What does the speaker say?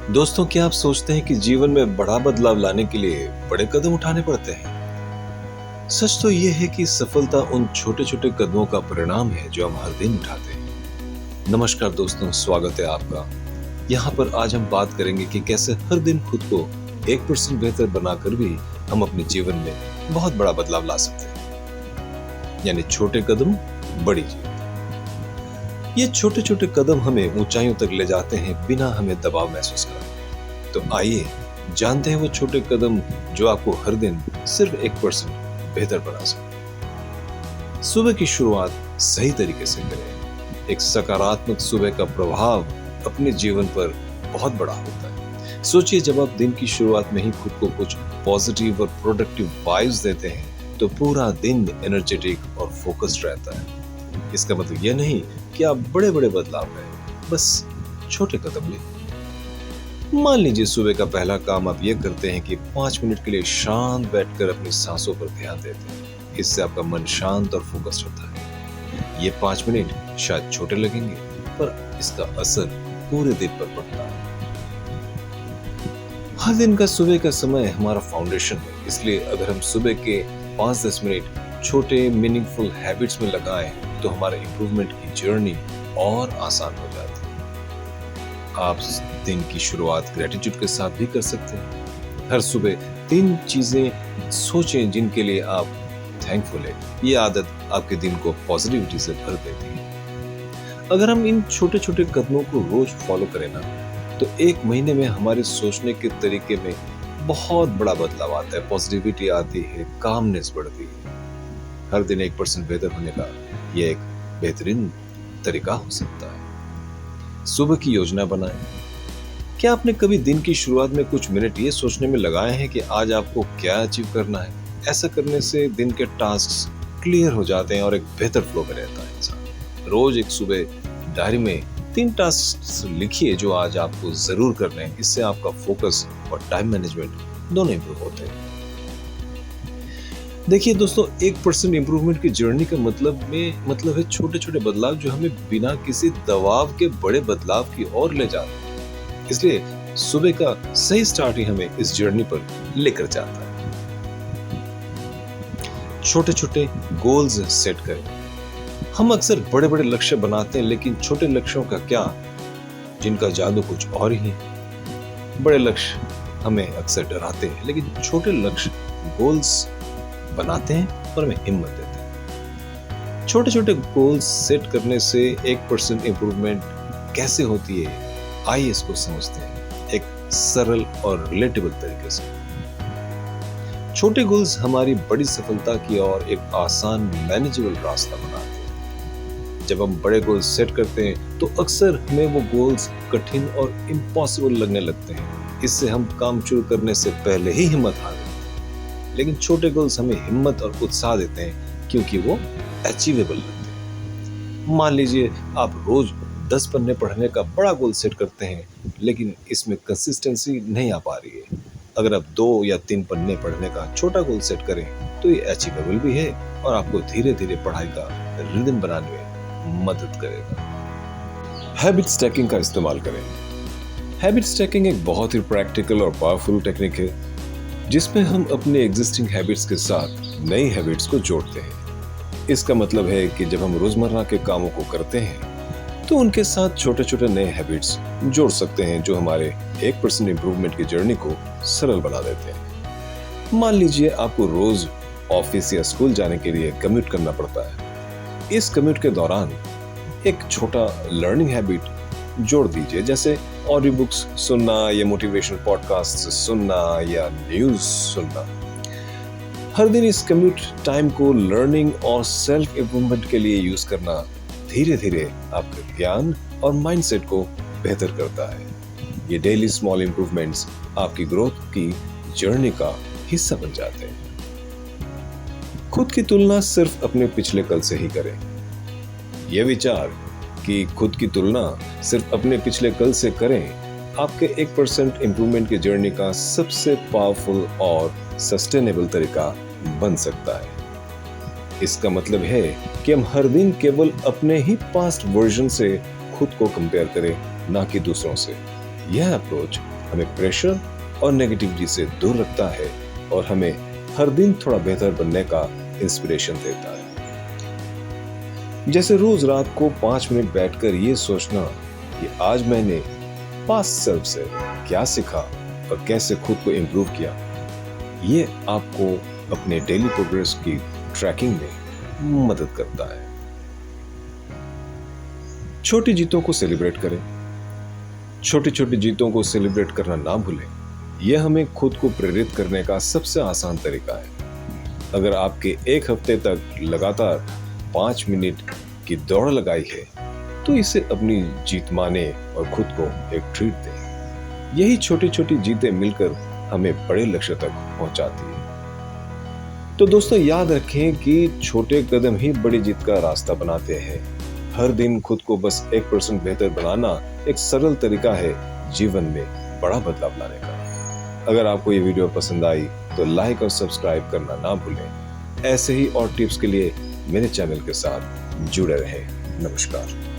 दोस्तों, क्या आप सोचते हैं कि जीवन में बड़ा बदलाव लाने के लिए बड़े कदम उठाने पड़ते हैं? सच तो ये है कि सफलता उन छोटे-छोटे कदमों का परिणाम है जो हम हर दिन उठाते हैं। नमस्कार दोस्तों, स्वागत है आपका। यहाँ पर आज हम बात करेंगे कि कैसे हर दिन खुद को 1% बेहतर बनाकर भी हम अपने जीवन में बहुत बड़ा बदलाव ला सकते हैं। यानी छोटे कदम, बड़ी जीत। ये छोटे-छोटे कदम हमें ऊंचाइयों तक ले जाते हैं बिना हमें दबाव महसूस कराए। तो आइए जानते हैं वो छोटे कदम जो आपको हर दिन सिर्फ 1% बेहतर बना सकते। सुबह की शुरुआत सही तरीके से करें। एक सकारात्मक सुबह का प्रभाव अपने जीवन पर बहुत बड़ा होता है। सोचिए, जब आप दिन की शुरुआत में ही खुद को कुछ पॉजिटिव और प्रोडक्टिव वाइब्स देते हैं तो पूरा दिन एनर्जेटिक और फोकस्ड रहता है। इसका मतलब यह नहीं कि आप बड़े बड़े बदलाव करें, बस छोटे कदम लें। मान लीजिए सुबह का पहला काम आप ये करते हैं कि 5 मिनट के लिए शांत बैठकर अपनी सांसों पर ध्यान देते हैं। इससे आपका मन शांत और फोकस्ड होता है। ये 5 मिनट शायद छोटे लगेंगे, पर इसका असर पूरे दिन पर पड़ता है। हर दिन का सुबह का समय हमारा फाउंडेशन है, इसलिए अगर हम सुबह के 5-10 मिनट छोटे मीनिंगफुल हैबिट्स में लगाएं तो हमारे इंप्रूवमेंट की जर्नी और आसान हो जाती है। आप दिन की शुरुआत ग्रेटिट्यूड के साथ भी कर सकते हैं। हर सुबह 3 चीजें सोचें जिनके लिए आप थैंकफुल हैं। ये आदत आपके दिन को पॉजिटिविटी से भर देती है। अगर हम इन छोटे छोटे कदमों को रोज फॉलो करें ना, तो 1 महीने में हमारे सोचने के तरीके में बहुत बड़ा बदलाव आता है। पॉजिटिविटी आती है, कामनेस बढ़ती है। हर दिन 1% बेहतर होने का यह एक बेहतरीन तरीका हो सकता है। सुबह की योजना बनाएं। क्या आपने कभी दिन की शुरुआत में कुछ मिनट ये सोचने में लगाए हैं कि आज आपको क्या अचीव करना है? ऐसा करने से दिन के टास्क क्लियर हो जाते हैं और एक बेहतर फ्लो में रहता है इंसान। रोज एक सुबह डायरी में 3 टास्क लिखिए जो आज आपको जरूर करने हैं। इससे आपका फोकस और टाइम मैनेजमेंट दोनों इंप्रूव होते हैं। देखिए दोस्तों, 1% इंप्रूवमेंट की जर्नी का मतलब है छोटे छोटे बदलाव जो हमें बिना किसी दबाव के बड़े बदलाव की ओर ले जाते हैं। इसलिए सुबह का सही स्टार्ट ही हमें इस जर्नी पर लेकर जाता है। छोटे छोटे गोल्स सेट करें। हम अक्सर बड़े बड़े लक्ष्य बनाते हैं, लेकिन छोटे लक्ष्यों का क्या, जिनका जादू कुछ और ही है। बड़े लक्ष्य हमें अक्सर डराते हैं, लेकिन छोटे लक्ष्य गोल्स बनाते हैं और हमें हिम्मत देते हैं। छोटे छोटे गोल्स सेट करने से 1% इंप्रूवमेंट कैसे होती है, आइए इसको समझते हैं एक सरल और रिलेटेबल तरीके से। छोटे गोल्स हमारी बड़ी सफलता की ओर एक आसान मैनेजेबल रास्ता बनाते हैं। जब हम बड़े गोल्स सेट करते हैं तो अक्सर हमें वो गोल्स कठिन और इम्पॉसिबल लगने लगते हैं। इससे हम काम शुरू करने से पहले ही हिम्मत हार जाते हैं। लेकिन छोटे गोल्स हमें हिम्मत और उत्साह देते हैं क्योंकि वो अचीवेबल लगते हैं। मान लीजिए आप रोज 10 पन्ने पढ़ने का बड़ा गोल सेट करते हैं, लेकिन इसमें कंसिस्टेंसी नहीं आ पा रही है। अगर आप 2 या 3 पन्ने पढ़ने का छोटा गोल सेट करें तो ये अचीवेबल भी है और आपको धीरे धीरे पढ़ाई का रिदम बनाने में मदद करेगा। हैबिट स्टैकिंग का इस्तेमाल करें। हैबिट स्टैकिंग एक बहुत ही प्रैक्टिकल और पावरफुल टेक्निक है जिसमें हम अपने एग्जिस्टिंग हैबिट्स के साथ नई हैबिट्स को जोड़ते हैं। इसका मतलब है कि जब हम रोजमर्रा के कामों को करते हैं तो उनके साथ छोटे छोटे नए हैबिट्स जोड़ सकते हैं जो हमारे 1% इंप्रूवमेंट की जर्नी को सरल बना देते हैं। मान लीजिए आपको रोज ऑफिस या स्कूल जाने के लिए कम्यूट करना पड़ता है। इस कम्यूट के दौरान एक छोटा लर्निंग हैबिट जोड़ दीजिए, जैसे ऑडियो बुक्स सुनना या मोटिवेशनल पॉडकास्ट सुनना या न्यूज़ सुनना। हर दिन इस कम्यूट टाइम को लर्निंग और सेल्फ इंप्रूवमेंट के लिए यूज करना धीरे धीरे आपके ज्ञान और माइंडसेट को बेहतर करता है। ये डेली स्मॉल इंप्रूवमेंट्स आपकी ग्रोथ की जर्नी का हिस्सा बन जाते हैं। खुद की तुलना सिर्फ अपने पिछले कल से ही करें। यह विचार कि खुद की तुलना सिर्फ अपने पिछले कल से करें आपके 1% इंप्रूवमेंट की जर्नी का सबसे पावरफुल और सस्टेनेबल तरीका बन सकता है। इसका मतलब है कि हम हर दिन केवल अपने ही पास्ट वर्जन से खुद को कंपेयर करें, ना कि दूसरों से। यह अप्रोच हमें प्रेशर और नेगेटिविटी से दूर रखता है और हमें हर दिन थोड़ा बेहतर बनने का इंस्पिरेशन देता है। जैसे रोज रात को 5 मिनट बैठकर ये सोचना कि आज मैंने पास्ट सेल्फ से क्या सीखा और कैसे खुद को इम्प्रूव किया, ये आपको अपने डेली प्रोग्रेस की ट्रैकिंग में मदद करता है। छोटी जीतों को सेलिब्रेट करें। छोटी छोटी जीतों को सेलिब्रेट करना ना भूलें। यह हमें खुद को प्रेरित करने का सबसे आसान तरीका है। अगर आपके एक हफ्ते तक लगातार 5 मिनट की दौड़ लगाई है तो इसे अपनी जीत माने और खुद को एक ट्रीट दें। यही छोटी छोटी जीतें मिलकर हमें बड़े लक्ष्य तक पहुंचाती है। तो दोस्तों, याद रखें कि छोटे कदम ही बड़ी जीत का रास्ता बनाते हैं। हर दिन खुद को बस 1% बेहतर बनाना एक सरल तरीका है जीवन में बड़ा बदलाव लाने का। अगर आपको ये वीडियो पसंद आई तो लाइक और सब्सक्राइब करना ना भूलें। ऐसे ही और टिप्स के लिए मेरे चैनल के साथ जुड़े रहें। नमस्कार।